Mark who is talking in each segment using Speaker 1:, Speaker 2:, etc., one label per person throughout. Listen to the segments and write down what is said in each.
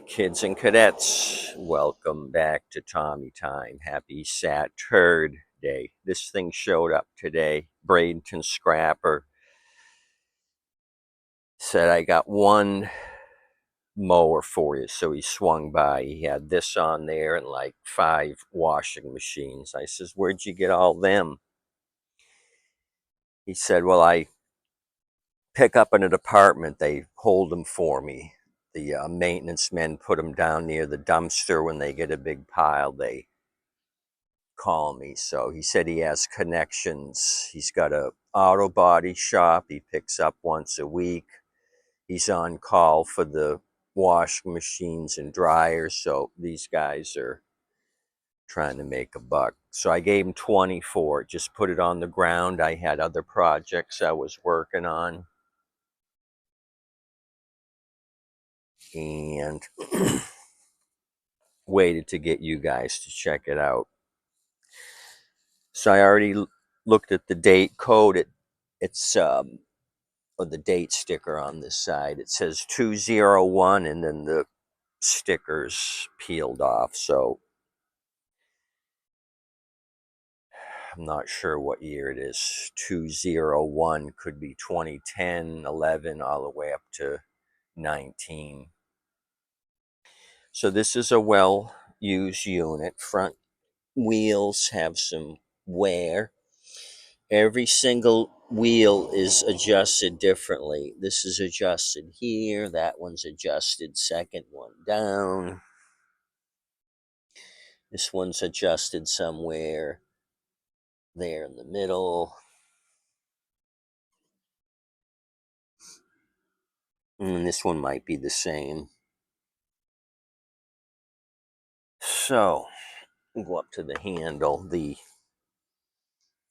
Speaker 1: Kids and cadets, welcome back to Tommy Time. Happy Turd Day. This thing showed up today. Bradenton Scrapper said, I got one mower for you. So he swung by. He had this on there and like 5 washing machines. I says, where'd you get all them? He said, well, I pick up in a department. They hold them for me. The maintenance men put them down near the dumpster. When they get a big pile, they call me. So he said he has connections. He's got a auto body shop he picks up once a week. He's on call for the washing machines and dryers. So these guys are trying to make a buck. So I gave him 20 for it. Just put it on the ground. I had other projects I was working on. And waited to get you guys to check it out. So I already looked at the date code. It's or the date sticker on this side. It says 201 and then the stickers peeled off. So I'm not sure what year it is. 201 could be 2010, 11, all the way up to 19. So this is a well-used unit. Front wheels have some wear. Every single wheel is adjusted differently. This is adjusted here. That one's adjusted second one down. This one's adjusted somewhere there in the middle. And this one might be the same. So, go up to the handle. The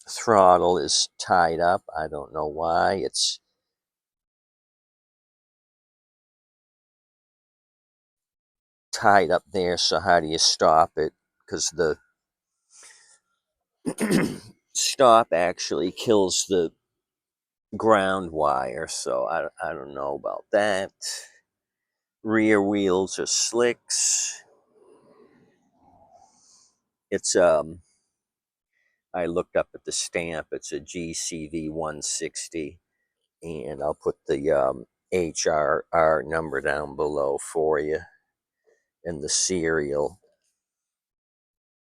Speaker 1: throttle is tied up. I don't know why. It's tied up there. So how do you stop it? Because the stop actually kills the ground wire. So I don't know about that. Rear wheels are slicks. It's I looked up at the stamp. It's a GCV 160, and I'll put the HRR number down below for you and the serial.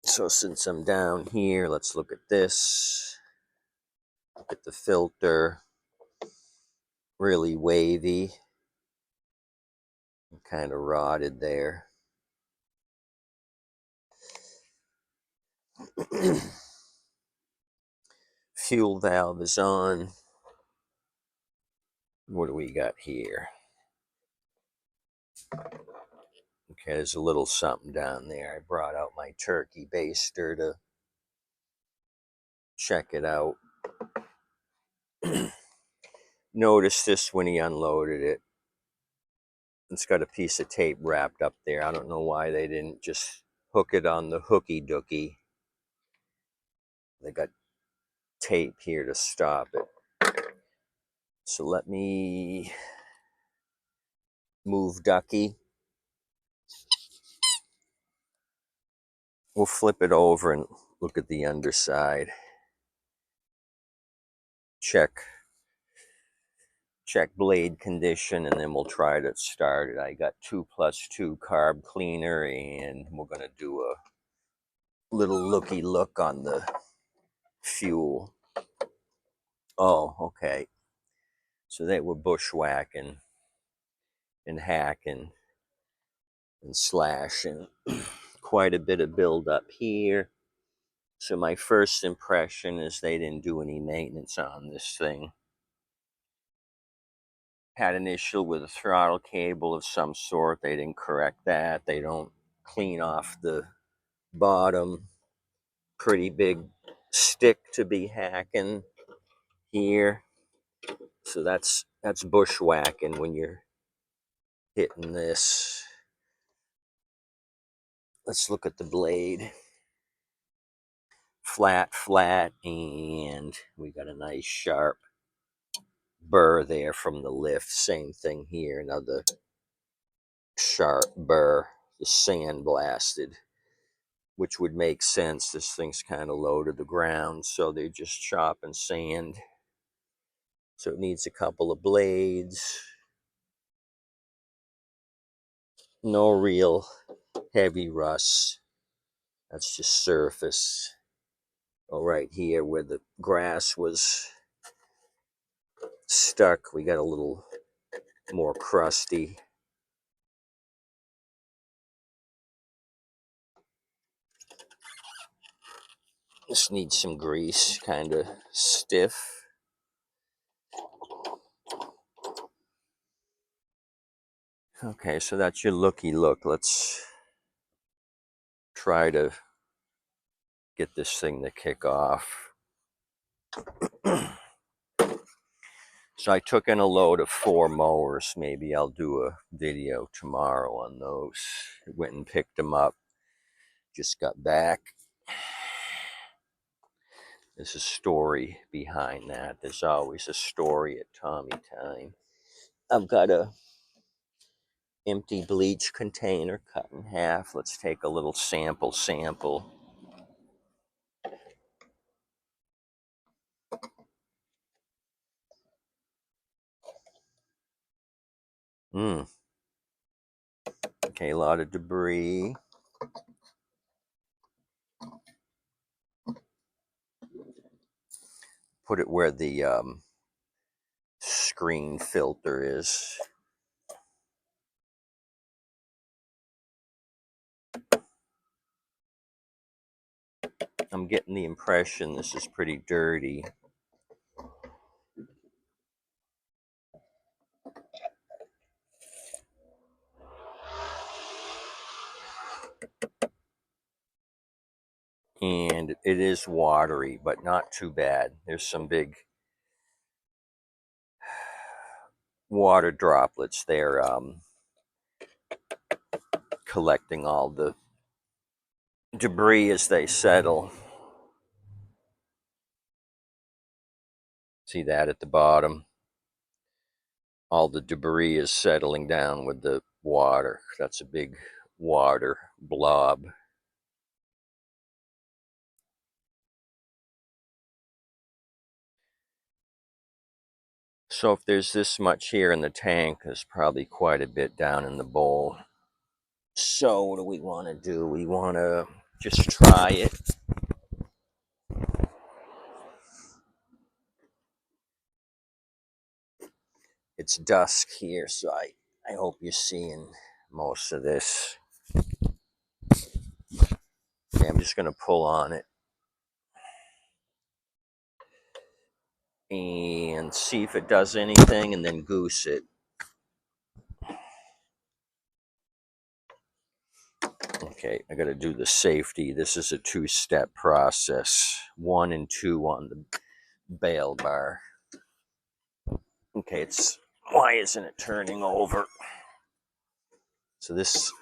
Speaker 1: So since I'm down here, let's look at this. Look at the filter. Really wavy. Kind of rotted there. Fuel valve is on. What do we got here? Okay, there's a little something down there. I brought out my turkey baster to check it out. Noticed this when he unloaded it. It's got a piece of tape wrapped up there. I don't know why they didn't just hook it on the hooky dookie. They got tape here to stop it. So let me move Ducky. We'll flip it over and look at the underside. Check blade condition, and then we'll try to start it. I got 2+2 carb cleaner, and we're gonna do a little looky look on the fuel. Oh, okay. So they were bushwhacking and hacking and slashing. Quite a bit of buildup here. So my first impression is they didn't do any maintenance on this thing. Had an issue with a throttle cable of some sort. They didn't correct that. They don't clean off the bottom. Pretty big stick to be hacking here. So that's bushwhacking when you're hitting this. Let's look at the blade. Flat, and we got a nice sharp burr there from the lift. Same thing here. Another sharp burr, just sandblasted, which would make sense. This thing's kind of low to the ground, so they just chop and sand. So it needs a couple of blades. No real heavy rust. That's just surface. Oh, right here where the grass was stuck, we got a little more crusty. This needs some grease, kind of stiff. Okay, so that's your looky look. Let's try to get this thing to kick off. So I took in a load of 4 mowers. Maybe I'll do a video tomorrow on those. Went and picked them up. Just got back. There's a story behind that. There's always a story at Tommy Time. I've got a empty bleach container cut in half. Let's take a little sample. Okay, a lot of debris. Put it where the screen filter is. I'm getting the impression this is pretty dirty. And it is watery, but not too bad. There's some big water droplets there collecting all the debris as they settle. See that at the bottom? All the debris is settling down with the water. That's a big water blob. So if there's this much here in the tank, there's probably quite a bit down in the bowl. So what do we want to do? We want to just try it. It's dusk here, so I hope you're seeing most of this. Okay, I'm just going to pull on it and see if it does anything, and then goose it. Okay, I got to do the safety. This is a 2-step process. 1 and 2 on the bail bar. Okay, why isn't it turning over? So this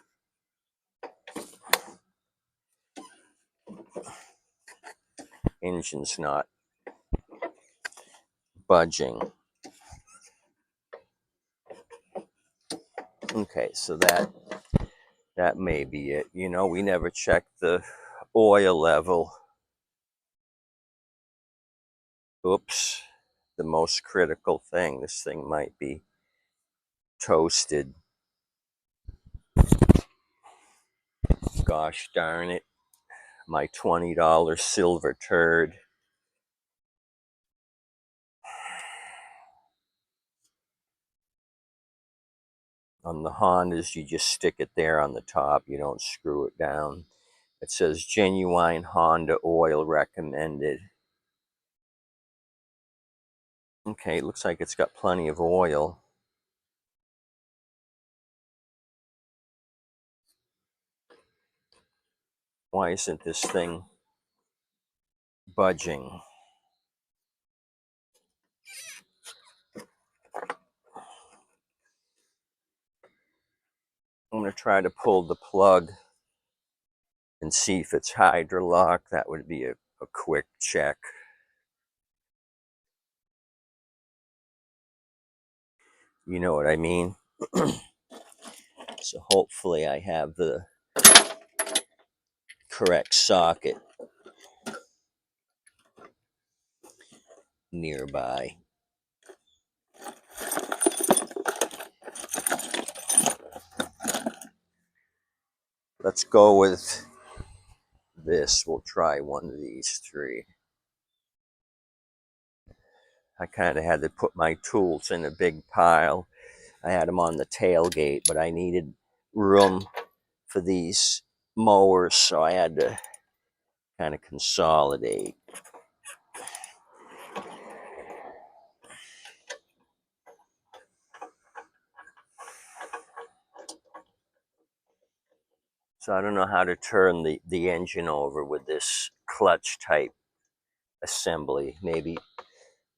Speaker 1: engine's not budging. Okay, so that may be it. You know, we never checked the oil level. Oops, the most critical thing. This thing might be toasted. Gosh darn it. My $20 silver turd. On the Hondas, you just stick it there on the top. You don't screw it down. It says genuine Honda oil recommended. Okay, it looks like it's got plenty of oil. Why isn't this thing budging? I'm going to try to pull the plug and see if it's hydrolock. That would be a quick check. You know what I mean? So So hopefully I have the correct socket nearby. Let's go with this. We'll try one of these three. I kind of had to put my tools in a big pile. I had them on the tailgate, but I needed room for these mowers, so I had to kind of consolidate. So I don't know how to turn the engine over with this clutch type assembly. Maybe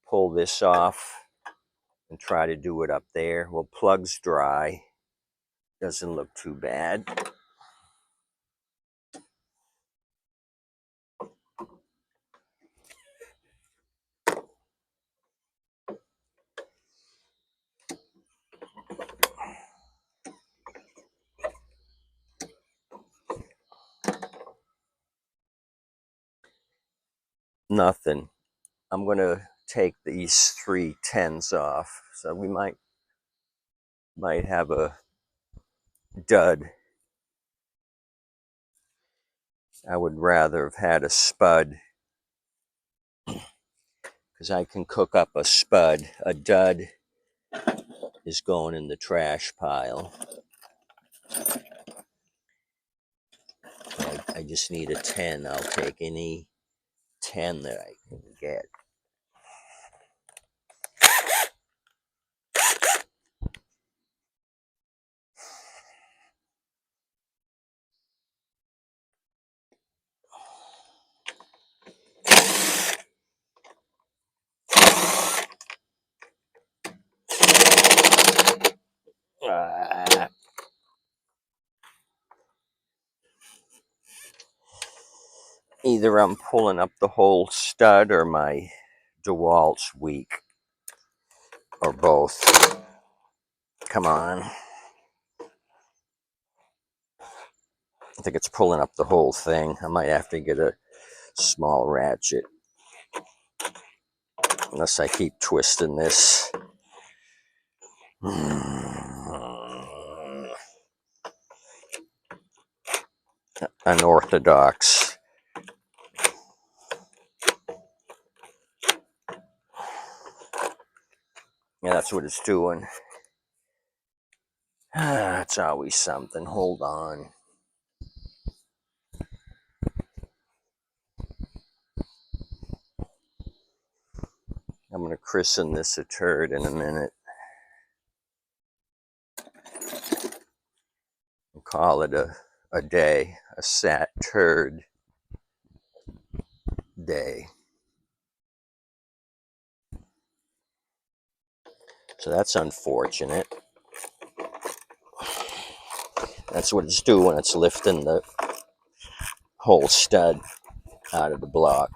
Speaker 1: pull this off and try to do it up there. Well, plug's dry. Doesn't look too bad. Nothing. I'm going to take these 3 10s off. So we might have a dud. I would rather have had a spud, because I can cook up a spud. A dud is going in the trash pile. I just need a 10. I'll take any 10 that I can get. Either I'm pulling up the whole stud or my DeWalt's weak, or both. Come on. I think it's pulling up the whole thing. I might have to get a small ratchet, unless I keep twisting this. Unorthodox. Yeah, that's what it's doing. It's always something. Hold on. I'm going to christen this a turd in a minute. And call it a day. A sat turd day. So that's unfortunate. That's what it's doing. It's lifting the whole stud out of the block.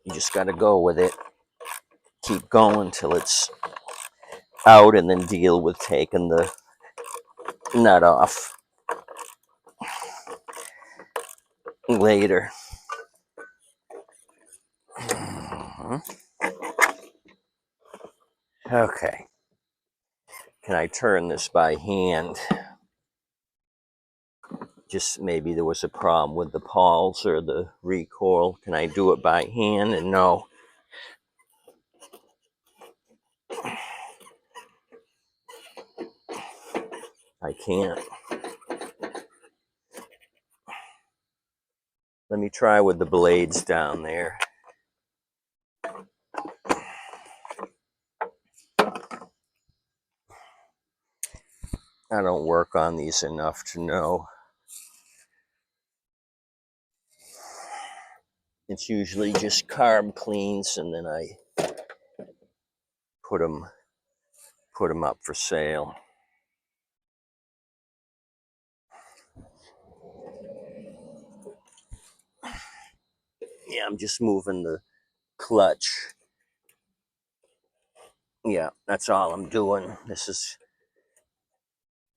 Speaker 1: You just got to go with it. Keep going till it's out, and then deal with taking the nut off later. Okay. Can I turn this by hand? Just maybe there was a problem with the pawls or the recoil. Can I do it by hand? And no. I can't. Let me try with the blades down there. I don't work on these enough to know. It's usually just carb cleans, and then I put them up for sale. Yeah, I'm just moving the clutch. Yeah, that's all I'm doing. This is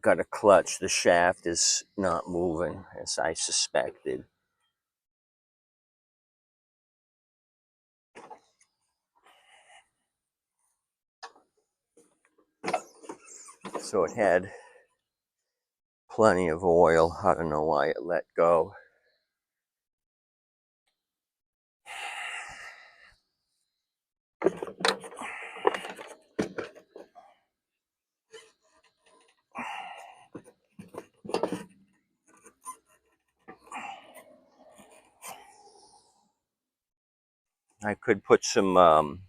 Speaker 1: got a clutch. The shaft is not moving as I suspected. So it had plenty of oil. I don't know why it let go. I could put some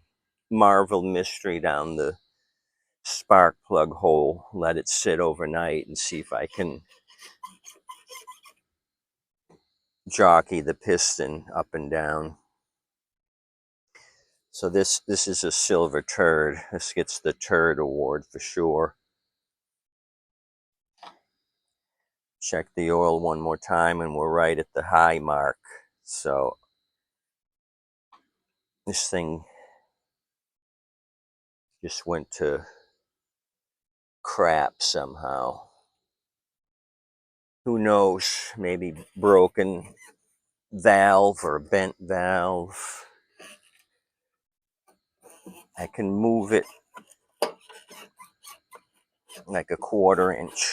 Speaker 1: Marvel Mystery down the spark plug hole, let it sit overnight, and see if I can jockey the piston up and down. So this is a silver Turd. This gets the Turd award for sure. Check the oil one more time, and we're right at the high mark. So this thing just went to crap somehow. Who knows? Maybe broken valve or bent valve. I can move it like a 1/4 inch,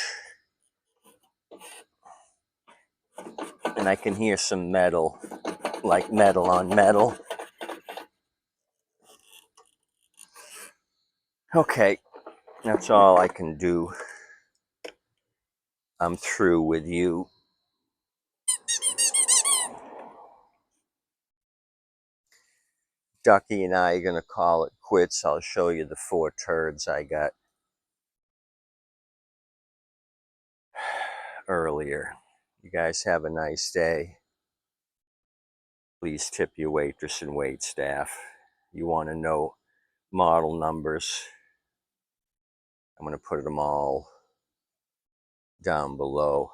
Speaker 1: and I can hear some metal, like metal on metal. Okay, that's all I can do. I'm through with you. Ducky and I are going to call it quits. I'll show you the 4 turds I got earlier. You guys have a nice day. Please tip your waitress and wait staff. You want to know model numbers, I'm going to put them all down below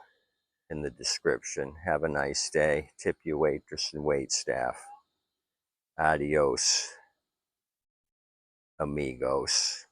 Speaker 1: in the description. Have a nice day. Tip your waitress and wait staff. Adios, amigos.